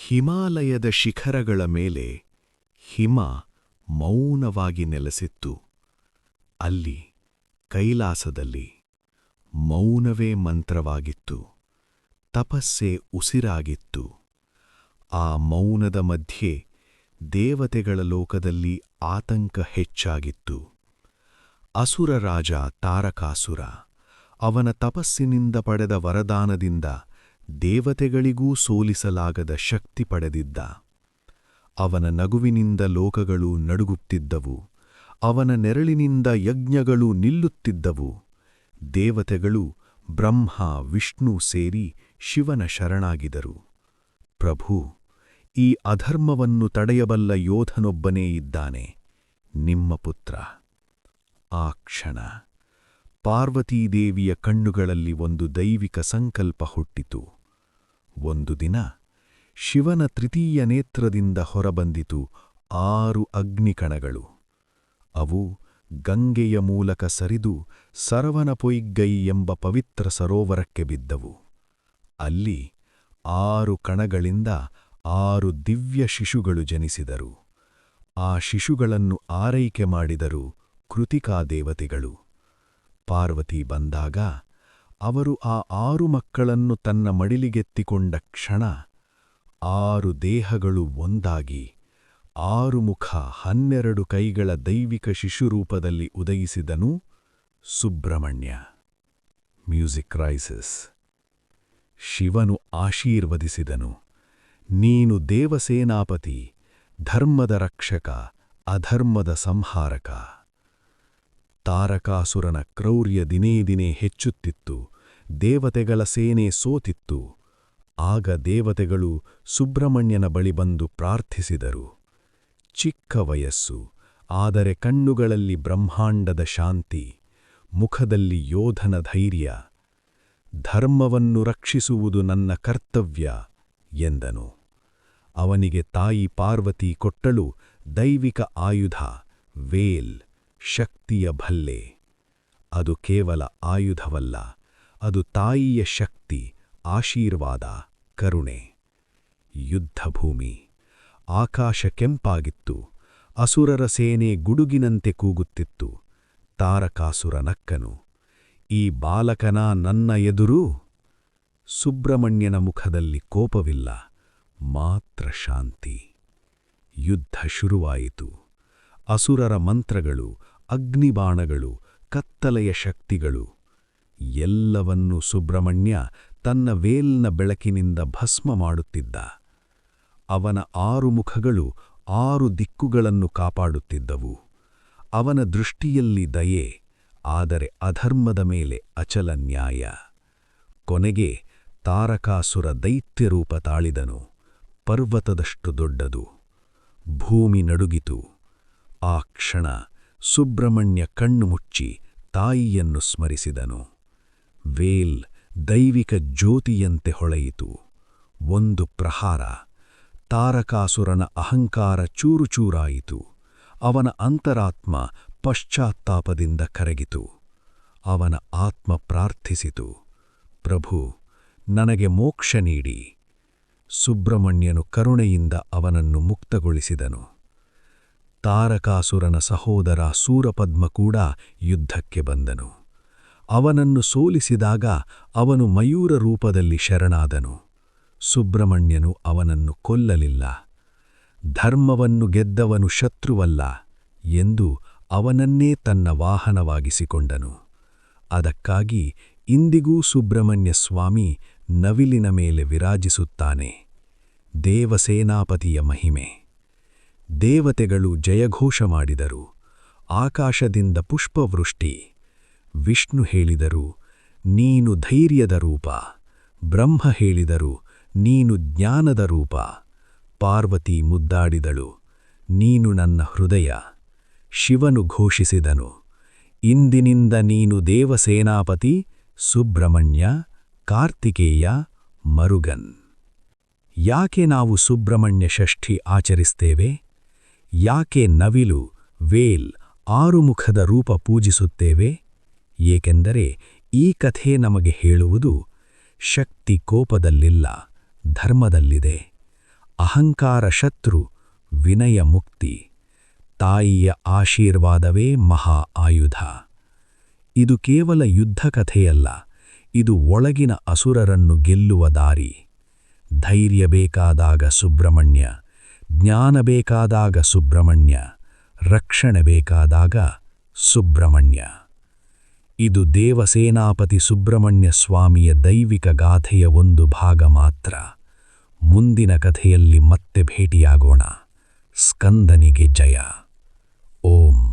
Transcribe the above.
ಹಿಮಾಲಯದ ಶಿಖರಗಳ ಮೇಲೆ ಹಿಮ ಮೌನವಾಗಿ ನೆಲೆಸಿತ್ತು. ಅಲ್ಲಿ ಕೈಲಾಸದಲ್ಲಿ ಮೌನವೇ ಮಂತ್ರವಾಗಿತ್ತು, ತಪಸ್ಸೇ ಉಸಿರಾಗಿತ್ತು. ಆ ಮೌನದ ಮಧ್ಯೆ ದೇವತೆಗಳ ಲೋಕದಲ್ಲಿ ಆತಂಕ ಹೆಚ್ಚಾಗಿತ್ತು. ಅಸುರ ರಾಜ ತಾರಕಾಸುರ ಅವನ ತಪಸ್ಸಿನಿಂದ ಪಡೆದ ವರದಾನದಿಂದ ದೇವತೆಗಳಿಗೂ ಸೋಲಿಸಲಾಗದ ಶಕ್ತಿ ಪಡೆದಿದ್ದ. ಅವನ ನಗುವಿನಿಂದ ಲೋಕಗಳು ನಡುಗುತ್ತಿದ್ದವು, ಅವನ ನೆರಳಿನಿಂದ ಯಜ್ಞಗಳು ನಿಲ್ಲುತ್ತಿದ್ದವು. ದೇವತೆಗಳು ಬ್ರಹ್ಮ ವಿಷ್ಣು ಸೇರಿ ಶಿವನ ಶರಣಾಗಿದರು. ಪ್ರಭು, ಈ ಅಧರ್ಮವನ್ನು ತಡೆಯಬಲ್ಲ ಯೋಧನೊಬ್ಬನೇ ಇದ್ದಾನೆ, ನಿಮ್ಮ ಪುತ್ರ. ಆ ಕ್ಷಣ ಪಾರ್ವತೀದೇವಿಯ ಕಣ್ಣುಗಳಲ್ಲಿ ಒಂದು ದೈವಿಕ ಸಂಕಲ್ಪ ಹುಟ್ಟಿತು. ಒಂದು ದಿನ ಶಿವನ ತೃತೀಯ ನೇತ್ರದಿಂದ ಹೊರಬಂದಿತು 6 ಅಗ್ನಿಕಣಗಳು. ಅವು ಗಂಗೆಯ ಮೂಲಕ ಸರಿದು ಸರವನಪೊಯ್ಗೈ ಎಂಬ ಪವಿತ್ರ ಸರೋವರಕ್ಕೆ ಬಿದ್ದವು. ಅಲ್ಲಿ 6 ಕಣಗಳಿಂದ 6 ದಿವ್ಯ ಶಿಶುಗಳು ಜನಿಸಿದರು. ಆ ಶಿಶುಗಳನ್ನು ಆರೈಕೆ ಮಾಡಿದರು ಕೃತಿಕಾದೇವತೆಗಳು. ಪಾರ್ವತಿ ಬಂದಾಗ ಅವರು ಆ 6 ಮಕ್ಕಳನ್ನು ತನ್ನ ಮಡಿಲಿಗೆತ್ತಿಕೊಂಡ ಕ್ಷಣ 6 ದೇಹಗಳು ಒಂದಾಗಿ 6 ಮುಖ 12 ಕೈಗಳ ದೈವಿಕ ಶಿಶುರೂಪದಲ್ಲಿ ಉದಯಿಸಿದನು ಸುಬ್ರಹ್ಮಣ್ಯ. Music rises. ಶಿವನು ಆಶೀರ್ವದಿಸಿದನು, ನೀನು ದೇವಸೇನಾಪತಿ, ಧರ್ಮದ ರಕ್ಷಕ, ಅಧರ್ಮದ ಸಂಹಾರಕ. ತಾರಕಾಸುರನ ಕ್ರೌರ್ಯ ದಿನೇ ದಿನೇ ಹೆಚ್ಚುತ್ತಿತ್ತು. ದೇವತೆಗಳ ಸೇನೆ ಸೋತಿತ್ತು. ಆಗ ದೇವತೆಗಳು ಸುಬ್ರಹ್ಮಣ್ಯನ ಬಳಿ ಬಂದು ಪ್ರಾರ್ಥಿಸಿದರು. ಚಿಕ್ಕ ವಯಸ್ಸು, ಆದರೆ ಕಣ್ಣುಗಳಲ್ಲಿ ಬ್ರಹ್ಮಾಂಡದ ಶಾಂತಿ, ಮುಖದಲ್ಲಿ ಯೋಧನ ಧೈರ್ಯ. ಧರ್ಮವನ್ನು ರಕ್ಷಿಸುವುದು ನನ್ನ ಕರ್ತವ್ಯ ಎಂದನು. ಅವನಿಗೆ ತಾಯಿ ಪಾರ್ವತಿ ಕೊಟ್ಟಳು ದೈವಿಕ ಆಯುಧ ವೇಲ್, ಶಕ್ತಿಯ ಭಲ್ಲೆ. ಅದು ಕೇವಲ ಆಯುಧವಲ್ಲ, ಅದು ತಾಯಿಯ ಶಕ್ತಿ, ಆಶೀರ್ವಾದ, ಕರುಣೆ. ಯುದ್ಧಭೂಮಿ. ಆಕಾಶ ಕೆಂಪಾಗಿತ್ತು. ಅಸುರರ ಸೇನೆ ಗುಡುಗಿನಂತೆ ಕೂಗುತ್ತಿತ್ತು. ತಾರಕಾಸುರ ನಕ್ಕನು. ಈ ಬಾಲಕನ ನನ್ನ ಎದುರು? ಸುಬ್ರಹ್ಮಣ್ಯನ ಮುಖದಲ್ಲಿ ಕೋಪವಿಲ್ಲ, ಮಾತ್ರ ಶಾಂತಿ. ಯುದ್ಧ ಶುರುವಾಯಿತು. ಅಸುರರ ಮಂತ್ರಗಳು, ಅಗ್ನಿಬಾಣಗಳು, ಕತ್ತಲೆಯ ಶಕ್ತಿಗಳು. ಎಲ್ಲವನ್ನೂ ಸುಬ್ರಹ್ಮಣ್ಯ ತನ್ನ ವೇಲ್ನ ಬೆಳಕಿನಿಂದ ಭಸ್ಮ ಮಾಡುತ್ತಿದ್ದ. ಅವನ 6 ಮುಖಗಳು 6 ದಿಕ್ಕುಗಳನ್ನು ಕಾಪಾಡುತ್ತಿದ್ದವು. ಅವನ ದೃಷ್ಟಿಯಲ್ಲಿ ದಯೆ, ಆದರೆ ಅಧರ್ಮದ ಮೇಲೆ ಅಚಲ ನ್ಯಾಯ. ಕೊನೆಗೆ ತಾರಕಾಸುರ ದೈತ್ಯರೂಪ ತಾಳಿದನು, ಪರ್ವತದಷ್ಟು ದೊಡ್ಡದು. ಭೂಮಿ ನಡುಗಿತು. ಆ ಕ್ಷಣ ಸುಬ್ರಹ್ಮಣ್ಯ ಕಣ್ಣು ಮುಚ್ಚಿ ತಾಯಿಯನ್ನು ಸ್ಮರಿಸಿದನು. ವೇಲ್ ದೈವಿಕ ಜ್ಯೋತಿಯಂತೆ ಹೊಳೆಯಿತು. ಒಂದು ಪ್ರಹಾರ. ತಾರಕಾಸುರನ ಅಹಂಕಾರ ಚೂರುಚೂರಾಯಿತು. ಅವನ ಅಂತರಾತ್ಮ ಪಶ್ಚಾತ್ತಾಪದಿಂದ ಕರಗಿತು. ಅವನ ಆತ್ಮ ಪ್ರಾರ್ಥಿಸಿತು, ಪ್ರಭು, ನನಗೆ ಮೋಕ್ಷ ನೀಡಿ. ಸುಬ್ರಹ್ಮಣ್ಯನು ಕರುಣೆಯಿಂದ ಅವನನ್ನು ಮುಕ್ತಗೊಳಿಸಿದನು. ತಾರಕಾಸುರನ ಸಹೋದರ ಸೂರಪದ್ಮ ಕೂಡ ಯುದ್ಧಕ್ಕೆ ಬಂದನು. ಅವನನ್ನು ಸೋಲಿಸಿದಾಗ ಅವನು ಮಯೂರ ರೂಪದಲ್ಲಿ ಶರಣಾದನು. ಸುಬ್ರಹ್ಮಣ್ಯನು ಅವನನ್ನು ಕೊಲ್ಲಲಿಲ್ಲ. ಧರ್ಮವನ್ನು ಗೆದ್ದವನು ಶತ್ರುವಲ್ಲ ಎಂದು ಅವನನ್ನೇ ತನ್ನ ವಾಹನವಾಗಿಸಿಕೊಂಡನು. ಅದಕ್ಕಾಗಿ ಇಂದಿಗೂ ಸುಬ್ರಹ್ಮಣ್ಯ ಸ್ವಾಮಿ ನವಿಲಿನ ಮೇಲೆ ವಿರಾಜಿಸುತ್ತಾನೆ. ದೇವಸೇನಾಪತಿಯ ಮಹಿಮೆ. ದೇವತೆಗಳು ಜಯಘೋಷ ಮಾಡಿದರು. ಆಕಾಶದಿಂದ ಪುಷ್ಪವೃಷ್ಟಿ. ವಿಷ್ಣು ಹೇಳಿದರು, ನೀನು ಧೈರ್ಯದ ರೂಪ. ಬ್ರಹ್ಮ ಹೇಳಿದರು, ನೀನು ಜ್ಞಾನದ ರೂಪ. ಪಾರ್ವತಿ ಮುದ್ದಾಡಿದಳು, ನೀನು ನನ್ನ ಹೃದಯ. ಶಿವನು ಘೋಷಿಸಿದನು, ಇಂದಿನಿಂದ ನೀನು ದೇವಸೇನಾಪತಿ ಸುಬ್ರಹ್ಮಣ್ಯ, ಕಾರ್ತಿಕೇಯ, ಮರುಗನ್. ಯಾಕೆ ನಾವು ಸುಬ್ರಹ್ಮಣ್ಯ ಷಷ್ಠಿ ಆಚರಿಸ್ತೇವೆ? ಯಾಕೆ ನವಿಲು, ವೇಲ್, 6 ಮುಖದ ರೂಪ ಪೂಜಿಸುತ್ತೇವೆ? ಏಕೆಂದರೆ ಈ ಕಥೆ ನಮಗೆ ಹೇಳುವುದು, ಶಕ್ತಿ ಕೋಪದಲ್ಲಿಲ್ಲ, ಧರ್ಮದಲ್ಲಿದೆ. ಅಹಂಕಾರ ಶತ್ರು, ವಿನಯ ಮುಕ್ತಿ. ತಾಯಿಯ ಆಶೀರ್ವಾದವೇ ಮಹಾ ಆಯುಧ. ಇದು ಕೇವಲ ಯುದ್ಧ ಕಥೆಯಲ್ಲ, ಇದು ಒಳಗಿನ ಅಸುರರನ್ನು ಗೆಲ್ಲುವ ದಾರಿ. ಧೈರ್ಯ ಬೇಕಾದಾಗ ಸುಬ್ರಹ್ಮಣ್ಯ, ಜ್ಞಾನ ಬೇಕಾದಾಗ ಸುಬ್ರಹ್ಮಣ್ಯ, ರಕ್ಷಣೆ ಬೇಕಾದಾಗ ಸುಬ್ರಹ್ಮಣ್ಯ. ಇದು ದೇವಸೇನಾಪತಿ ಸುಬ್ರಹ್ಮಣ್ಯ ಸ್ವಾಮಿಯ ದೈವಿಕ ಗಾಥೆಯ ಒಂದು ಭಾಗ ಮಾತ್ರ. ಮುಂದಿನ ಕಥೆಯಲ್ಲಿ ಮತ್ತೆ ಭೇಟಿಯಾಗೋಣ. ಸ್ಕಂದನಿಗೆ ಜಯ. ಓಂ.